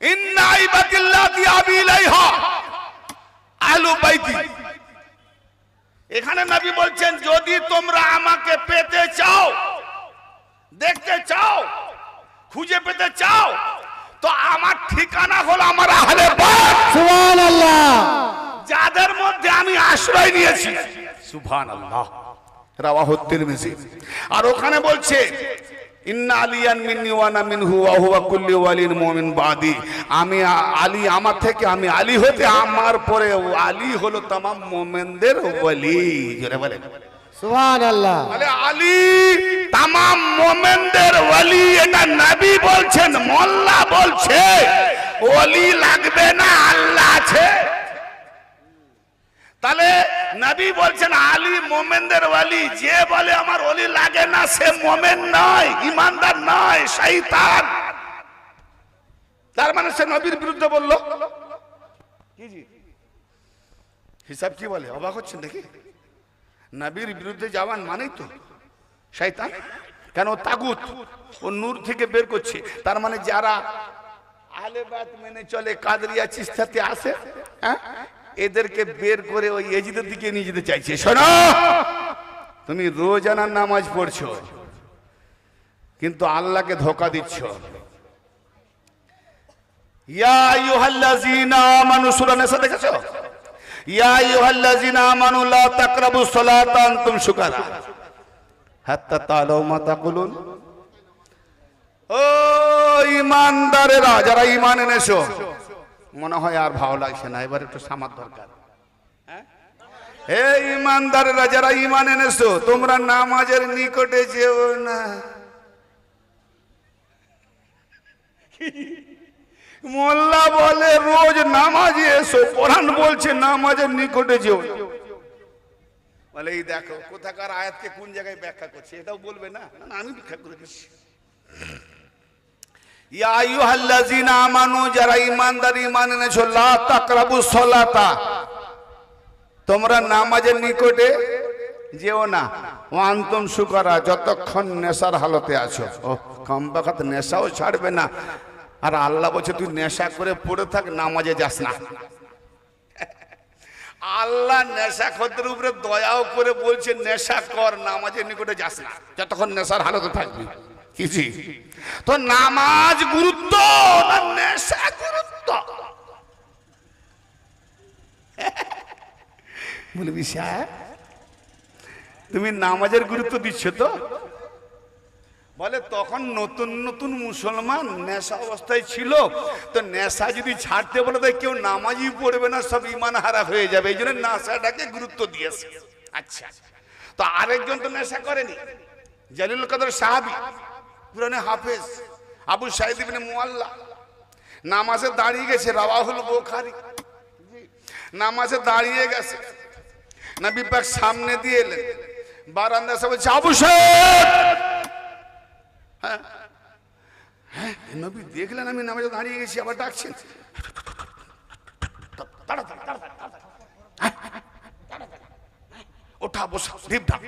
Speaker 1: ইন্না ইবাদিল্লাহি আবিলাইহা আহলু বাইতি। এখানে নবী বলছেন যদি তোমরা আমাকে পেতে চাও, দেখতে চাও, খুঁজে পেতে চাও, তো আমার ঠিকানা হলো আমার আহলে বাইত,
Speaker 2: সুবহানাল্লাহ,
Speaker 1: যাদের মধ্যে আমি আশ্রয় নিয়েছি। সুবহানাল্লাহ, রাওয়াহু তিরমিজি। আর ওখানে বলছে ইন্না আলিয়ান মিন্নি ওয়া আনা মিনহু ওয়া হুয়া কুল্লি ওয়ালিন মুমিন বাদি। আমি আলী আমার থেকে, আমি আলী হতে আমার পরে আলী হলো तमाम মুমিনদের ওয়ালি। জোরে বলেন
Speaker 2: সুবহানাল্লাহ।
Speaker 1: আলে আলী तमाम মুমিনদের ওয়ালি, এটা নবী বলছেন, মোল্লা বলছে ওয়ালি লাগবে না, আল্লাহ আছে। তাহলে নবী বলছেন আলী মোমেনদের ওয়ালি, যে বলে আমার ওলি লাগে না সে মোমেন নয়, ইমানদার নয়, শয়তান। তার মানে সে নবীর বিরুদ্ধে বলল। কি জি হিসাব কি বলে, অবাক হচ্ছেন দেখি? নবীর বিরুদ্ধে যাওয়ান মানেই তো শয়তান। কেন? তাগুত, ও নূর থেকে বের করছে। তার মানে যারা আহলে বাইত মেনে চলে, কাদরিয়া চিশতিয়াতে আসে, হ্যাঁ, এদেরকে বের করে ওই এজিদের দিকে নিয়ে যেতে চাইছে। শোনো, তুমি রোজানার নামাজ পড়ছো কিন্তু আল্লাহকে ধোঁকা দিচ্ছ। ইয়া আইয়ুহাল্লাযীনা আমানু, সূরা নিসা দেখেছো? ইয়া আইয়ুহাল্লাযীনা আমানু লা তাকরাবুস সালাতা আনতুম সুকারা হাত্তা তাআলামু মা তাকুলুন। ও ঈমানদারেরা, যারা ঈমান এনেছো, মনে হয় আর ভালো লাগছে না, এবার একটু সামার দরকার। হে ঈমানদারেরা, যারা ঈমান এনেছো, তোমরা নামাজের নিকটে যেও না। মোল্লা বলে রোজ নামাজে এসো, কোরআন বলছে নামাজের নিকটে যেও না। বলে এই দেখো কোথাকার আয়াতকে কোন জায়গায় ব্যাখ্যা করছে, এটাও বলবে না? না, আমি ব্যাখ্যা করে দিচ্ছি। ইয়া আইয়ুহাল্লাযীনা আমানু, যারা ঈমানদার, ঈমান এনেছো, লা তাকরাবুস সালাতা, তোমরা নামাজের নিকটে যেও না, ওয়া আনতুম সুকারা, যতক্ষণ নেশার হালতে আছো। ও কমবখত নেশাও ছাড়বে না, আর আল্লাহ বলছে তুই নেশা করে পড়ে থাক, নামাজে যাস না। আল্লাহ নেশাখোরদের উপরে দয়াও করে বলছে নেশা কর, নামাজের নিকটে যাস না, যতক্ষণ নেশার হালতে থাকবি। কিজি তো নামাজ গুরুত্ব না নেশা গুরুত্ব? বলবি স্যার তুমি নামাজের গুরুত্ব দিচ্ছ তো? বলে তখন নতুন নতুন মুসলমান নেশা অবস্থায় ছিল, তো নেশা যদি ছাড়তে বলে তাই কেউ নামাজই পড়বে না, সব ঈমান হারা হয়ে যাবে, এই জন্য নেশাটাকে গুরুত্ব দিয়েছে। আচ্ছা, তো আরেকজন তো নেশা করেনি, জালিলুল কদর সাহাবী, পুরানে হাফেজ আবু সাঈদ ইবনে মুআল্লা, নামাজে দাঁড়িয়ে গেছে, রাওয়াহুল বুখারী, নামাজে দাঁড়িয়ে গেছে, নবী পাক সামনে দিয়ে এলেন, বারান্দা এসে বলছে আবু সাঈদ। হ্যাঁ হ্যাঁ, নবী দেখলেন আমি নামাজে দাঁড়িয়ে গেছি, আবার ডাকছেন, ওঠা বসা দীপ ঢাক।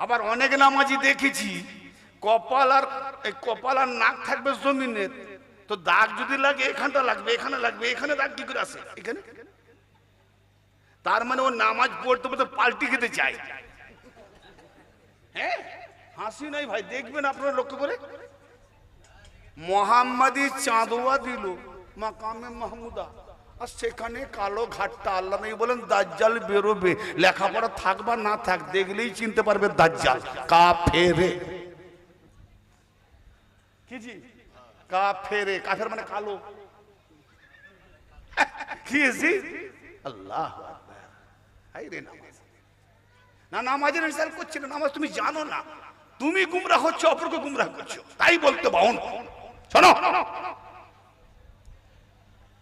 Speaker 1: আবার অনেক নামাজি দেখেছি কপাল আর নাক থাকবে জমিনের, তো দাগ যদি লাগে এখানটা লাগবে, এখানে লাগবে, এখানে দাগ কি করে আসে এখানে? তার মানে ও নামাজ পড়তে পড়তে পাল্টি খেতে চায়। হ্যাঁ, হাসি নাই ভাই, দেখবেন আপনারা লক্ষ্য করে, মোহাম্মদী চাঁদোয়া দিল মাকামে মাহমুদা, আর সেখানে কালো ঘাটটা আল্লাহ নেই বলেন দাজ্জাল বেরোবে, লেখাপড়া থাক বা না থাক দেখলেই চিনতে পারবে দাজ্জাল কাফেরে। কি জি কাফেরে, কাফের মানে কালো। কি জি আল্লাহ না, নামাজের হিসাব করছি না, নামাজ তুমি জানো না, তুমি গুমরাহ হচ্ছ, অপরকে গুমরাহ করছো, তাই বলতে বাউন। শোনো,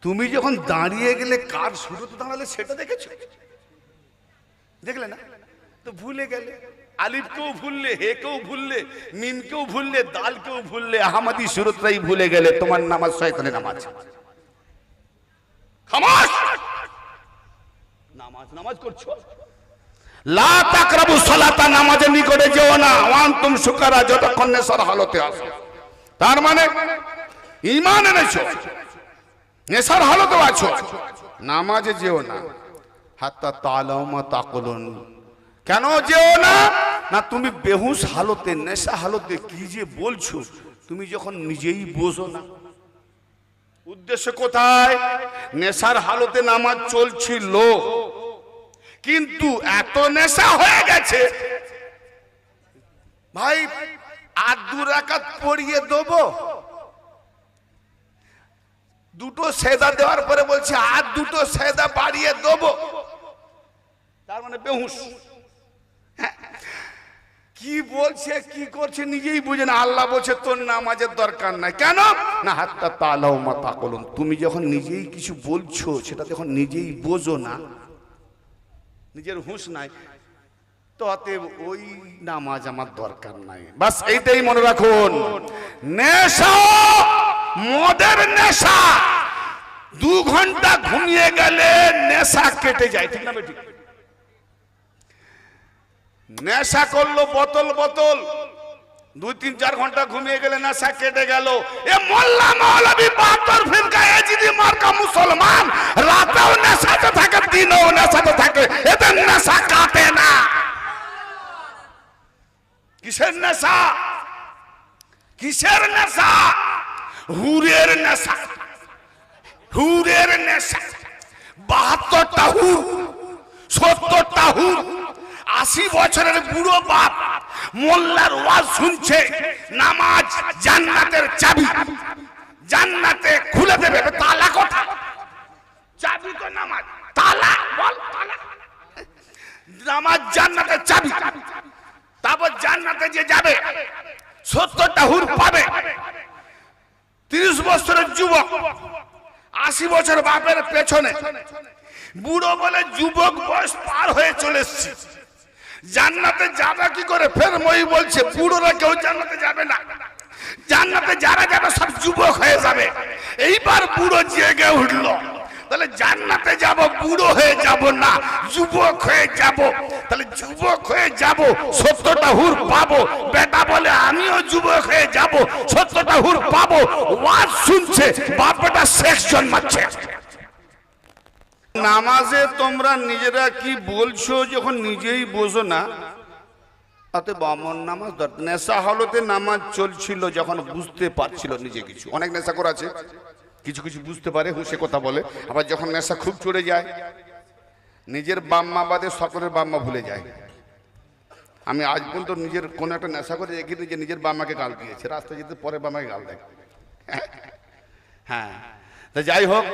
Speaker 1: তুমি যখন দাঁড়িয়ে গেলে কার শুরুতে দাঁড়ালে সেটা দেখেছো? দেখলে না? তো ভুলে গেলে, আলিফকেও ভুললে, হেকেও ভুললে, মিমকেও ভুললে, দালকেও ভুললে, আহমদি শুরুতটাই ভুলে গেলে, তোমার নামাজ শয়তানের নামাজ। খামাস, নামাজ নামাজ করছো, লা তাকরাবু সালাতা, নামাজের নিকটে যেও না, ওয়ান্তুম সুকারা, যতক্ষণ নেশার হালতে আছো। তার মানে ঈমান এনেছো, নেশার হালতে আছো, নামাজে যেও না। হাত্তা তালামু মা তাকুলুন, কেন যেও না? না তুমি বেহুশ হালতে, নেশা হালতে কি যে বলছো তুমি যখন নিজেই বোঝো না। উদ্দেশ্য কোথায়? নেশার হালতে নামাজ চলছিল, কিন্তু এত নেশা হয়ে গেছে ভাই আর 2 রাকাত পড়িয়ে দেবো, দুটো সেজদা দেওয়ার পরে বলছে আর দুটো সেজদা বাড়িয়ে দেবো, তার মানে বেহুশ। কি বলছে কি করছে নিজেই বুঝে না। আল্লাহ বলছে তোর নামাজের দরকার নাই। কেন? না হাত্তা তালাও মা তাকুলুন, তুমি যখন নিজেই কিছু বলছো সেটা যখন নিজেই বোঝো না, নিজের হুঁশ নাই, তো অতএব ওই নামাজ আমার দরকার নাই। বাস এইটাই মনে রাখুন। নেশা, মদের নেশা, 2 ঘন্টা ঘুমিয়ে গেলে নেশা কেটে যায়, ঠিক না বেঠিক? নেশা করলো বোতল বোতল, 2-3-4 ঘন্টা ঘুমিয়ে গেলে নেশা কেটে গেল। এ মোল্লা মৌলবি বাহাত্তর ফিরকা এজিদি মার্কা মুসলমান রাতেও নেশাতে থাকে, দিনেও নেশাতে থাকে, এদের নেশা কাটে না। কিসের নেশা? কিসের নেশা? হুরের নেশা, হুরের নেশা। 72টা হুর, 70টা হুর, 80 বছরের বুড়ো বাপ মোল্লার ওয়াজ শুনছে, নামাজ জান্নাতের চাবি, জান্নাতে খুলে দেবে। তালা কোথায়? চাবি তো নামাজ, তালা বল, তালা। নামাজ জান্নাতের চাবি। তারপর জান্নাতে যে যাবে 70টা হুর পাবে। 30 বছরের যুবক 80 বছর বাপের পেছনে, বুড়ো বলে যুবক বয়স পার হয়ে চলে এসছে, জান্নাতে যাবে কি করে? ফের মই বলছে বুড়োরা কেউ জান্নাতে যাবে না, জান্নাতে যারা যাবে সব যুবক হয়ে যাবে। এইবার বুড়ো জেগে উঠলো, তাহলে জান্নাতে যাব বুড়ো হয়ে যাব না, যুবক হয়ে যাব। তাহলে যুবক হয়ে যাব, 70টা হুর পাবো। বেটা বলে আমিও যুবক হয়ে যাব, 70টা হুর পাবো। ওয়াজ শুনছে, বাপটা সেক্স জন্মাচ্ছে। নামাজে তোমরা নিজেরা কি বলছো যখন নিজেই বোঝো না, তাতে বামন নামাজ দরকার। নেশা হালতে নামাজ চলছিল যখন বুঝতে পারছিল নিজে কিছু। অনেক নেশা করে আছে, কিছু কিছু বুঝতে পারে, হুঁশে কথা বলে। আবার যখন নেশা খুব চড়ে যায়, নিজের বাম্মা বাদে সকলের বাম্মা ভুলে যায়। আমি আজ পর্যন্ত নিজের কোনো একটা নেশা করে দেখিনি যে নিজের বাম্মাকে গাল দিয়েছে, রাস্তায় যেতে পরে বাম্মাকে গাল দেয়। হ্যাঁ, তা যাই হোক,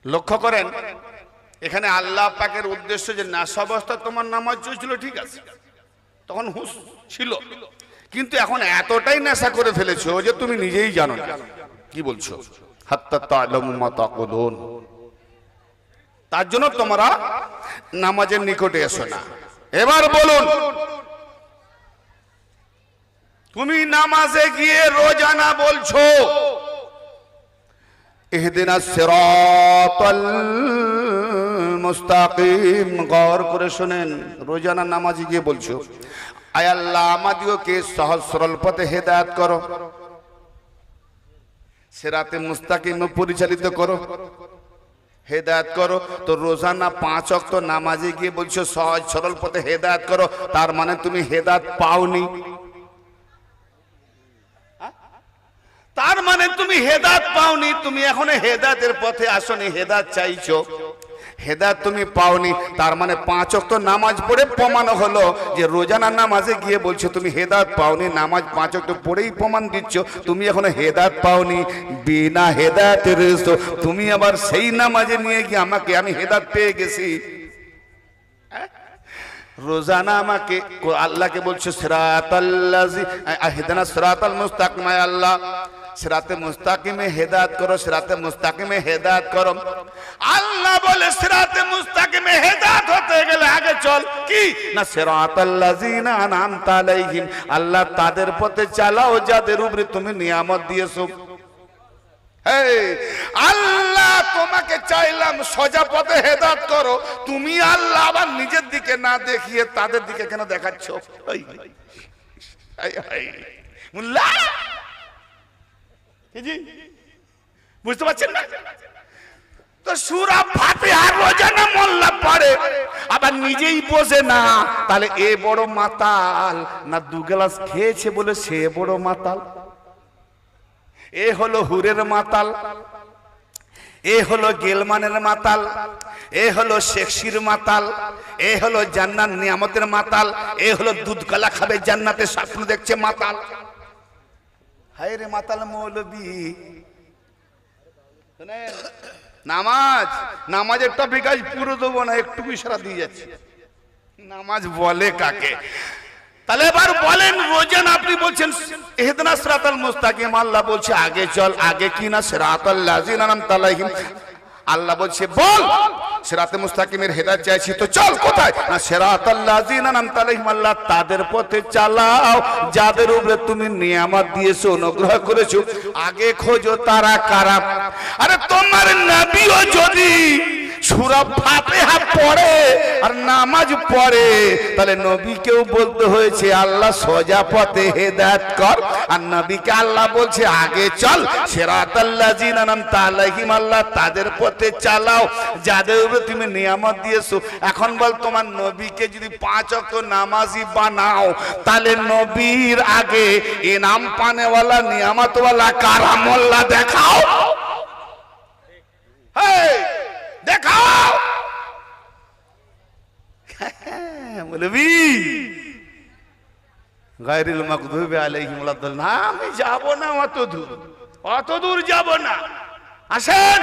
Speaker 1: লক্ষ্য করেন এখানে আল্লাহ পাকের উদ্দেশ্য যে নেশা অবস্থা তোমার নামাজ চলছিল, ঠিক আছে, তখন হুঁশ ছিল, কিন্তু এখন এতটাই নেশা করে ফেলেছো যে তুমি নিজেই জানো না কি বলছো। হাত্তা তা'লামু মা তাকুলুন, তার জন্য তোমরা নামাজের নিকটে এসো না। এবার বলুন, তুমি নামাজে গিয়ে রোজানা বলছো ইহদিনাস সিরাতাল মুস্তাকিম, গৌর করে শুনেন, রোজানা নামাজে গিয়ে বলছো আয় আল্লাহ আমাদিওকে সহজ সরল পথে হেদায়েত করো, সিরাতে মুস্তাকিমে পরিচালিত করো, হেদায়েত করো। তো রোজানা 5 ওয়াক্ত নামাজে গিয়ে বলছো সহজ সরল পথে হেদায়েত করো, তার মানে তুমি হেদায়েত পাওনি। তার মানে তুমি হেদায়েত পাওনি, তুমি এখনো হেদায়েতের পথে আসোনি, হেদায়েত চাইছো, হেদায়েত তুমি পাওনি। তার মানে 5 ওয়াক্ত নামাজ পড়ে প্রমাণ হলো যে রোজানা নামাজে গিয়ে বলছো তুমি হেদায়েত পাওনি, নামাজ 5 ওয়াক্ত পড়েই প্রমাণ দিচ্ছ তুমি এখনো হেদায়েত পাওনি। বিনা হেদায়েতের তুমি আবার সেই নামাজে নিয়ে গিয়ে আমাকে আমি হেদায়েত পেয়ে গেছি। রোজানা আমাকে আল্লাহকে বলছো সিরাতাল্লাযী ইহদিনাস সিরাতাল মুস্তাকিম, আল্লাহ সিরাতে মুস্তাকিমে হেদায়েত করো, সিরাতে মুস্তাকিমে হেদায়েত করো। আল্লাহ বলে সিরাতে মুস্তাকিমে হেদায়েত হতে গেলে আগে চল কি না সিরাতাল্লাযীনা আনআমতা আলাইহিম, আল্লাহ তাদের পথে চালাও যাদের উপরে তুমি নিয়ামত দিয়েছো। আল্লাহ তোমাকে চাইলাম সোজা পথে হেদায়েত করো, তুমি আল্লাহ আবার নিজের দিকে না দেখিয়ে তাদের দিকে কেন দেখাচ্ছ? মুল্লা বুঝতে পারছেন না? তো সূরা ফাতিহা রোজানা মোল্লা পড়ে আবার নিজেই বোঝে না, তাহলে এ বড় মাতাল না দু গ্লাস খেয়েছে বলে সে বড় মাতাল? এ হলো হুরের মাতাল, এ হলো গেলমানের মাতাল, এ হলো সেক্সির মাতাল, এ হলো জান্নাত নিয়ামতের মাতাল, এ হলো দুধ কলা খাবে জান্নাতে স্বপ্ন দেখছে মাতাল। হায় রে মাতাল মৌলবী। শুনেন, নামাজের টপিক আজ পুরো দেবো না, একটু ইশারা দিয়ে যাচ্ছি। নামাজ বলে কাকে? তাহলে এবার বলেন, রোজান আপনি বলছেন ইহদিনাস সিরাতাল মুস্তাকিম, আল্লাহ বলছে আগে চল, আগে কি না সিরাতাল লাযিনা আনআমতা আলাইহিম। আল্লাহ বলছে বল সিরাতে মুস্তাকিমের হেদায়েত চাইছি, তো চল কোথায়? না সিরাতাল লাযিনা আনআমতা আলাইহিম, আল্লাহ তাদের পথে চালাও যাদের উপরে তুমি নিয়ামত দিয়েছো, অনুগ্রহ করেছো। আগে খোঁজো তারা কারা। আরে তোমার নবীও যদি সূরা ফাতিহা পড়ে আর নামাজ পড়ে, তাহলে নবীকেও বলতে হয়েছে আল্লাহ সোজা পথে হেদায়েত কর, আর নবীকে আল্লাহ বলছে আগে চল সিরাতাল লাযিনা আনআমতা আলাইহিম, আল্লাহ তাদের পথে চালাও যাদের উপরে তুমি নিয়ামত দিয়েছো। এখন বল, তোমার নবীকে যদি 5 ওয়াক্ত নামাজি বানাও, তাহলে নবীর আগে ইনাম পানেওয়ালা নিয়ামতওয়ালা কারা মোল্লা দেখাও, দেখাও। বলবি গায়রিল মাগদুবি আলাইহিম ওয়ালাদ-দাল্লিন, না আমি যাব না, অত দূর যাব না। আসেন,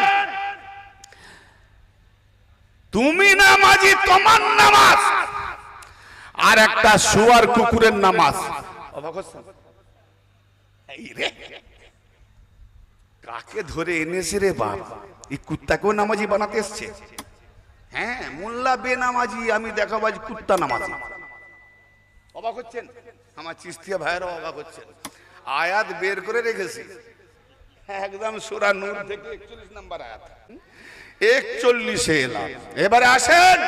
Speaker 1: তুমি নামাজি, তোমার নামাজ আর একটা শুয়ার কুকুরের নামাজ। অবাক হচ্ছেন? এই রে কাকে ধরে এনেছে রে বাপ? এই কুত্তাকেও নামাজি বানাতে এসছে। হ্যাঁ, মোল্লা বেনামাজি, আমি দেখাবো আজ কুত্তা নামাজি। অবাক হচ্ছেন? আমার চিস্তিয়া ভাইয়েরা অবাক হচ্ছেন। আয়াত বের করে রেখেছি একদম সূরা নূর থেকে 41 নম্বর আয়াত, 41-এ এলাম। এবারে আসেন,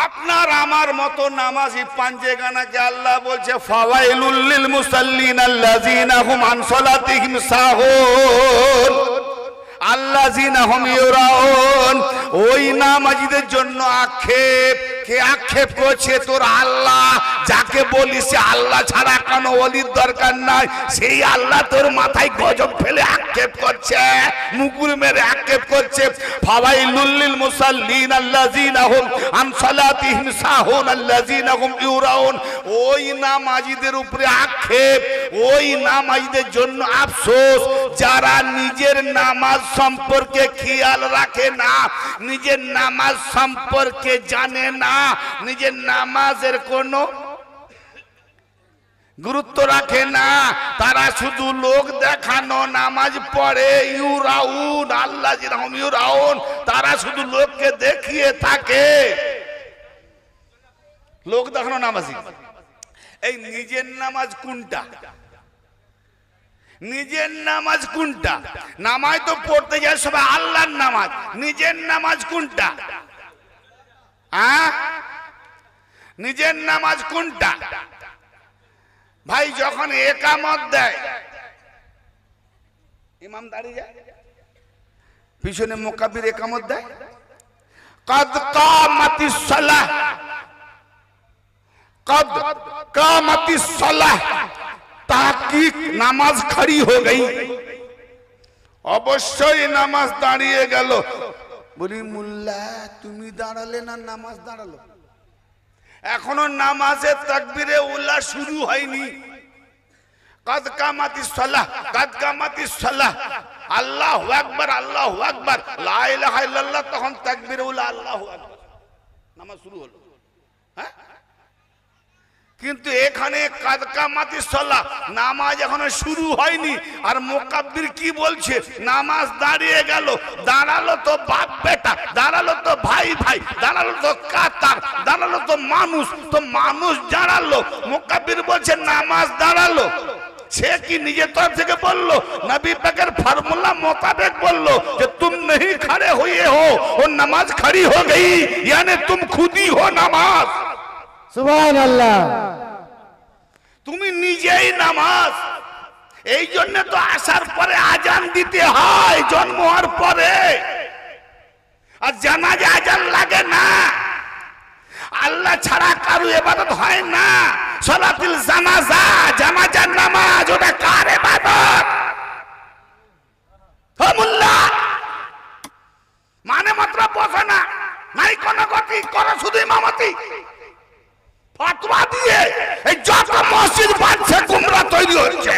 Speaker 1: আপনার আমার মতো নামাজি পাঞ্জেগানাকে আল্লাহ বলছে ফাওয়াইলুল লিল মুসাল্লিন আল্লাযিনা হুম আন সালাতিহিম সাহুন আল্লাযিনা হুম ইউরাউন। ওই নামাজিদের জন্য আক্ষেপ। কে আক্ষেপ করছে? তোর আল্লাহ। যাকে বলিস আল্লাহ ছাড়া কোনো ওলির দরকার নাই, সেই আল্লাহ তোর মাথায় গজব ফেলে আক্ষেপ করছে, মুকুর মেরে আক্ষেপ করছে। ফাওয়াইলুল লিল মুসাল্লিন আল্লাযিনা হুম আন সালাতিহিম সাহুন আল্লাযিনা হুম ইউরাউন। ওই নামাজিদের উপরে আক্ষেপ, ওই নামাজিদের জন্য আফসোস যারা নিজের নামাজ সম্পর্কে খেয়াল রাখে না, নিজের নামাজ সম্পর্কে জানে না, নিজের নামাজের কোনো গুরুত্ব রাখে না, তারা শুধু লোক দেখানো নামাজ পড়ে। ইউরাউন আল্লাযিনা হুম ইউরাউন, তারা শুধু লোককে দেখিয়ে থাকে, লোক দেখানো নামাজি। এই নিজের নামাজ কোনটা? নিজের নামাজ কোনটা? নামাজ তো পড়তে যায় সবাই আল্লাহর নামাজ, নিজের নামাজ কোনটা? নিজের নামাজ কোনটা? ভাই যখন একামত দেয়, ইমাম দাঁড়িয়ে যায়, পিছনে মুকাব্বির একামত দেয়, কদ কামাতিস সালাহ, কদ কামাতিস সালাহ, তাহকিক নামাজ খড়ি হয়ে গই, অবশ্যই নামাজ দাঁড়িয়ে গেল। বলি মুল্লা তুমি দাঁড়ালে না নামাজ দাঁড়ালো? এখনো নামাজের তাকবীরে উলা শুরু হয়নি। কদ কামাতিস সালাহ, কদ কামাতিস সালাহ, আল্লাহু আকবার, আল্লাহু আকবার, লা ইলাহা ইল্লাল্লাহ, তখন তাকবীরে উলা আল্লাহু আকবার, নামাজ শুরু হলো। হ্যাঁ, কিন্তু এখানে কদ কামাতিস সালাহ, নামাজ এখনো শুরু হয়নি, আর মুকাব্বির কি বলছে? নামাজ দাঁড়িয়ে গেল। দাঁড়ালো তো বাপ বেটা, দাঁড়ালো তো ভাই ভাই, দাঁড়ালো তো কাতার, দাঁড়ালো তো মানুষ, তো মানুষ দাঁড়ালো, মুকাব্বির বলছে নামাজ দাঁড়ালো। সে কি নিজের তরফ থেকে বললো? নবী পাকের ফর্মুলা মোতাবেক বললো যে তুম नहीं खड़े हुए हो और नमाज खड़ी हो गई यानी तुम खुद ही हो नमाज।
Speaker 2: সুবহান আল্লাহ।
Speaker 1: তুমি নিজেই নামাজ। এই জন্য তো আসার পরে আজান দিতে হয় জন্ম হওয়ার পরে, আর জানাজা আজান লাগে না। আল্লাহ ছাড়া কারো ইবাদত হয় না। সালাতুল জানাজা, জানাজার নামাজ, ওটা কার ইবাদত? ও মোল্লা, মানে মাত্র বসে না, নাই কোন গতি করে, শুধু ইমামতি ফতোয়া দিয়ে এই যত মসজিদ বানছে গুমরা তৈরি হচ্ছে।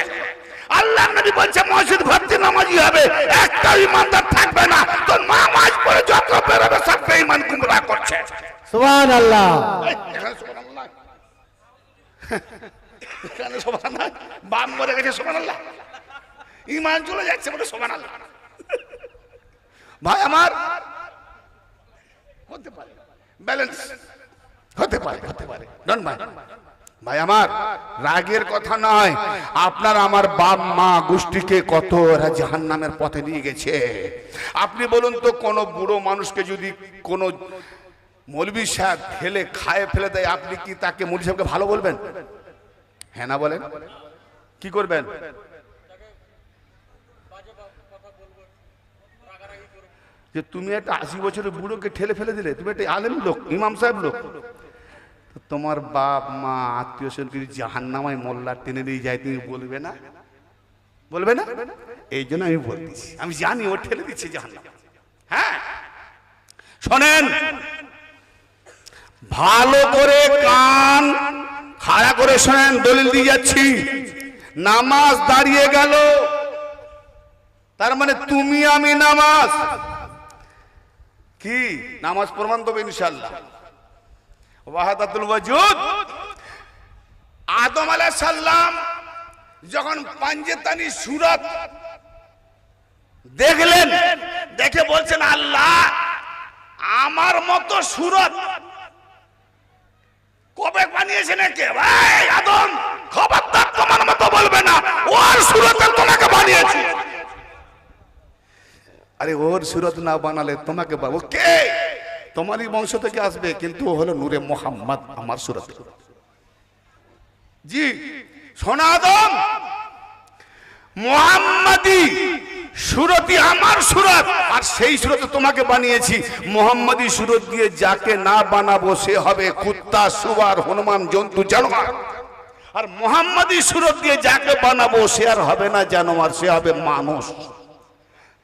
Speaker 1: আল্লাহ নবী বলছে মসজিদ ভর্তি নামাজি হবে, একটা ইমানদার থাকবে না। তো নামাজ পড়ে যত বেরোবে সব বেঈমান গুমরা করছে।
Speaker 2: সুবহান আল্লাহ।
Speaker 1: এখানে সুবহানাল্লাহ, এখানে সুবহানাল্লাহ, বাম মরে গেছে সুবহানাল্লাহ, ঈমান চলে যাচ্ছে বলে সুবহানাল্লাহ। ভাই আমার হতে পারে ব্যালেন্স, হতে পারে, হতে পারে। ডন ভাই, ভাই আমার রাগের কথা নয়। আপনার আমার বাপ মা গোষ্ঠীকে কত এরা জাহান্নামের পথে নিয়ে গেছে। আপনি বলুন তো, কোন বুড়ো মানুষকে যদি কোন মৌলভী সাহেব ফেলে খায় ফেলে দেয়, আপনি কি তাকে মৌলভী সাহেবকে ভালো বলবেন? হ্যাঁ না বলেন? কি করবেন? যে তুমি একটা 80 বছরের বুড়োকে ঠেলে ফেলে দিলে, তুমি একটা আলেম লোক, ইমাম সাহেব লোক, তোমার বাপ মা আত্মীয় স্বজন যদি জাহান্নামায় মোল্লা টেনে দিয়ে যায়, তুমি বলবে না? বলবে না? এই জন্য আমি বলতেছি, আমি জানি ও ঠেলে দিচ্ছে জাহান্নামে। হ্যাঁ শোনেন, ভালো করে কান খাড়া করে শোনেন, দলিল দিয়ে যাচ্ছি। নামাজ দাঁড়িয়ে গেল, তার মানে তুমি আমি নামাজ কি নামাজ প্রমাণ দেবে ইনশাআল্লাহ। ওয়াহাদাতুল ওয়াজুদ, আদম আলাইহিস সালাম যখন পাঞ্জেতানি সূরত দেখলেন, দেখে বলছেন আল্লাহ আমার মতো সূরত কবে বানিয়েছেন কে? ভাই আদম খবরদার তোমার মতো বলবে না, ওর সূরতে তোমাকে বানিয়েছি। আরে ওর সূরত না বানালে তোমাকে বাবু কে? তোমারই বংশ থেকে আসবে, কিন্তু ও হলো নূরে মুহাম্মদ, আমার সূরত। জি সোনা আদম, মুহাম্মাদি সূরতই আমার সূরত, আর সেই সূরতে তোমাকে বানিয়েছি। মুহাম্মাদি সূরত দিয়ে যাকে না বানাবো সে হবে কুত্তা, শুয়ার, হনুমান, জন্তু, জানোয়ার। আর মুহাম্মাদি সূরত দিয়ে যাকে বানাবো সে আর হবে না জানোয়ার, সে হবে মানুষ।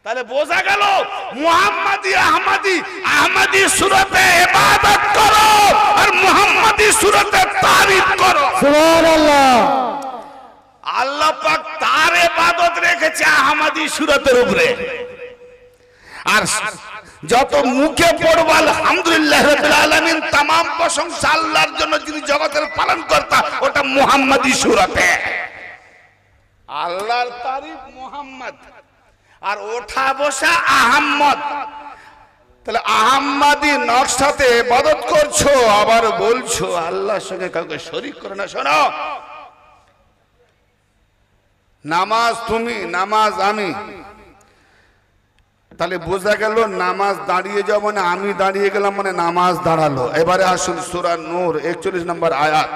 Speaker 1: তাহলে বোঝা গেল মুহাম্মাদি আহমদি, আহমদি সূরতে ইবাদত করো আর মুহাম্মাদি সূরতে তারিফ করো।
Speaker 2: সুবহানাল্লাহ।
Speaker 1: আল্লাহ পাক তার ইবাদত রেখেছে আহমদি সূরতের উপরে, আর যত মুখে পড়ব আলহামদুলিল্লাহ রাব্বিল আলামিন, तमाम প্রশংসা আল্লাহর জন্য যিনি জগতের পালন কর্তা, ওটা মুহাম্মাদি সূরতে। আল্লাহর তারিফ মুহাম্মদ, আর ওঠা বসা আহম্মদ। তাহলে আহম্মদি নকশাতে ইবাদত করছো, আবার বলছো আল্লাহর সঙ্গে কাউকে শরীক করে না। শোনো, নামাজ তুমি, নামাজ আমি, তাহলে বোঝা গেল নামাজ দাঁড়িয়ে যাও মানে আমি দাঁড়িয়ে গেলাম, মানে নামাজ দাঁড়ালো। এবারে আসুন সূরা নূর 41 নম্বর আয়াত।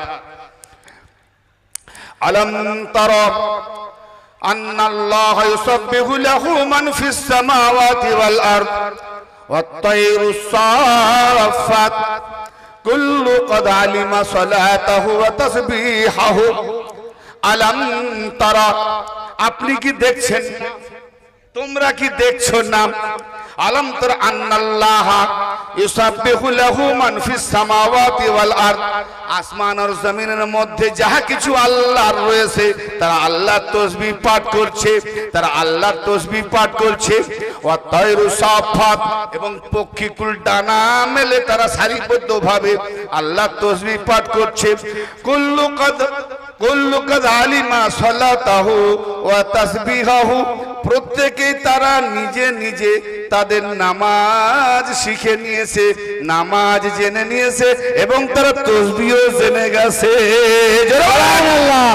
Speaker 1: আলম তারা أن الله يسبح له من في السماوات والأرض والطير الصافات كل قد علم صلاته وتسبيحه ألم ترى, আপনি কি দেখছেন না? তোমরা কি দেখছো না? আলম তারা আন্নাল্লাহ ইউসাব্বিহু লাহু মান ফিস সামাওয়াতি ওয়াল আরদ, আসমান আর জমিনের মধ্যে যাহা কিছু আল্লাহর রয়েছে তারা আল্লাহর তাসবিহ পাঠ করছে, তারা আল্লাহর তাসবিহ পাঠ করছে। ওয়া তায়রু সাফাত, এবং পক্ষীকুল ডানা মেলে তারা সারিবদ্ধভাবে আল্লাহর তাসবিহ পাঠ করছে। কুল্লু কাদ আলিমা সালাতাহু ওয়া তাসবিহাহু, প্রত্যেকেই তারা নিজে নিজে তাদের নামাজ শিখে নিয়েছে, নামাজ জেনে নিয়েছে, এবং তারা তাসবিহও জেনে গেছে। সুবহানাল্লাহ।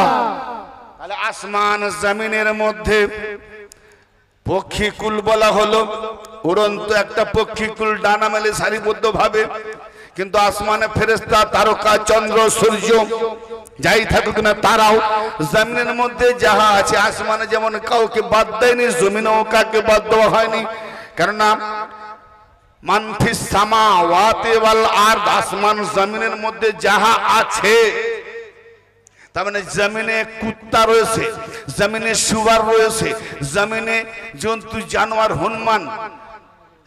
Speaker 1: তাহলে আসমান জমিনের মধ্যে পক্ষীকুল বলা হলো, উড়ন্ত একটা পক্ষীকুল ডানা মেলে সারিবদ্ধ ভাবে, কিন্তু আসমানে ফেরেশতা তারকা চন্দ্র সূর্য যাই থাকুক না তারাও জমিনের মধ্যে যাহা আছে, আসমানে যেমন কাউকে বাদ দেয়নি জমিনেও কাউকে বাদ দেওয়া হয়নি। কেননা মানফিস সামাওয়াতি ওয়াল আরদ, আসমান জমিনের মধ্যে যাহা আছে, তার মানে জমিনে কুত্তা রয়েছে, জমিনে শুয়ার রয়েছে, জমিনে জন্তু জানোয়ার হনুমান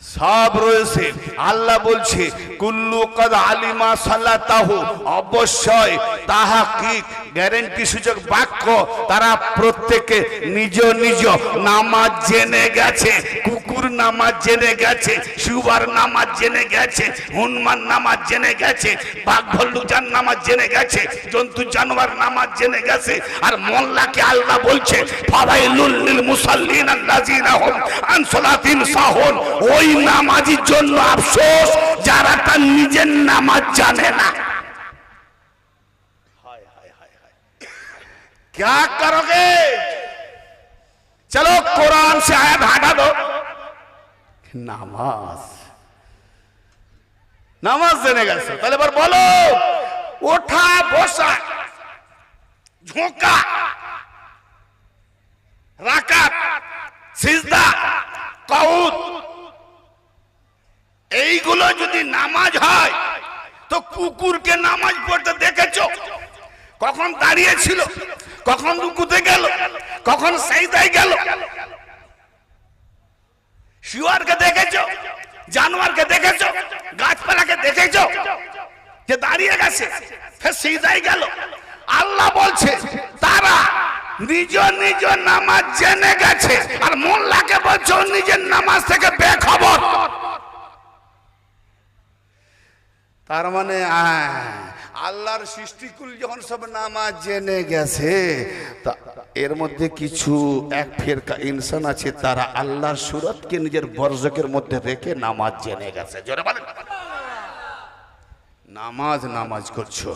Speaker 1: সব রয়েছে। আল্লাহ বলছে কুল্লু কদ আলিমা সালাতাহু, অবশ্যই তাহাকিক গ্যারান্টি সূচক বাক্য, তারা প্রত্যেকে নিজ নিজ নামাজ জেনে গেছে। কুকুর নামাজ জেনে গেছে, শুয়ার নামাজ জেনে গেছে, হনুমান নামাজ জেনে গেছে, বাঘ ভাল্লুক নামাজ জেনে গেছে, জন্তু জানোয়ার নামাজ জেনে গেছে। আর মোল্লাকে আল্লাহ বলছে ফাওয়াইলুল লিল মুসাল্লিন আল্লাযিনা হুম আন সালাতিহিম সাহুন, ওই নামাজির জন্য আফসোস যারা তার নিজের নামাজ জানে না। क्या करोगे? चलो कुरान से आयत हटा दो। नामाज नामाज देने का पहले बार बोलो, उठा बसा झोंका রাকাত সিজদা কাউদ, এইগুলো যদি নামাজ হয় তো কুকুরকে নামাজ পড়তে দেখেছো? কখন দাঁড়িয়ে ছিল, কখন রুকুতে গেল, কখন সাজদায় গেল? শুয়ারকে দেখেছো, জানোয়ারকে দেখেছো, গাছপালাকে দেখেছো যে দাঁড়িয়ে গেছে ফের সিজদায় গেল? আল্লাহ বলছে তারা নিজ নিজ নামাজ জেনে গেছে, আর মোল্লাকে বলছে নিজের নামাজ থেকে বেখবর। তার মানে আল্লাহর সৃষ্টিকুল যখন সব নামাজ জেনে গেছে, তা এর মধ্যে কিছু এক ফিরকা ইনসান আছে, তারা আল্লাহর সুরতকে নিজের বর্জকের মধ্যে রেখে নামাজ জেনে গেছে। জোরে বলেন, নামাজ নামাজ করছো।